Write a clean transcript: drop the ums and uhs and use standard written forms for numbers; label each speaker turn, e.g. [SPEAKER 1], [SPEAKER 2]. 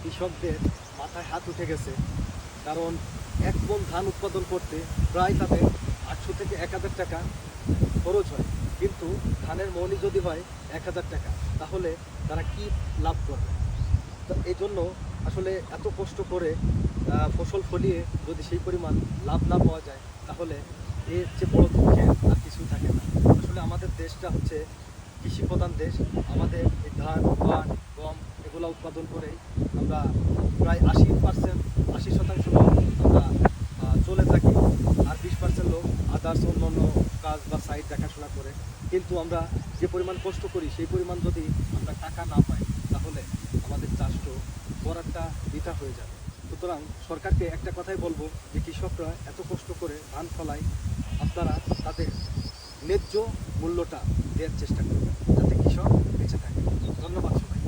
[SPEAKER 1] কৃষকদের মাথায় হাত উঠে গেছে, কারণ এক মণ ধান উৎপাদন করতে প্রায় তাদের 800 থেকে 1000 টাকা খরচ হয়। কিন্তু ধানের মণই যদি হয় 1000 টাকা, তাহলে তারা কি লাভ করবে? তো এই জন্য আসলে এত কষ্ট করে ফসল ফলিয়ে যদি সেই পরিমাণ লাভ না পাওয়া যায়, তাহলে এর যে বড় দুঃখের আর কিছুই থাকে না। আসলে আমাদের দেশটা হচ্ছে কৃষি প্রধান দেশ। আমাদের এই ধান, পাট, গম এগুলো উৎপাদন করেই আমরা প্রায় 80% লোক আমরা চলে থাকি, আর 20% লোক আদার্স অন্যান্য কাজ বা সাইড দেখাশোনা করে। কিন্তু আমরা যে পরিমাণ কষ্ট করি সেই পরিমাণ যদি আমরা টাকা না পাই, তাহলে আমাদের চাষ তো করাটা বৃথা হয়ে যাবে। সুতরাং সরকারকে একটা কথাই বলবো যে কৃষকরা এত কষ্ট করে ধান ফলায়, আপনারা তাদের ন্যায্য মূল্যটা দেওয়ার চেষ্টা করবেন, যাতে কৃষক বেঁচে থাকে। ধন্যবাদ সবাই।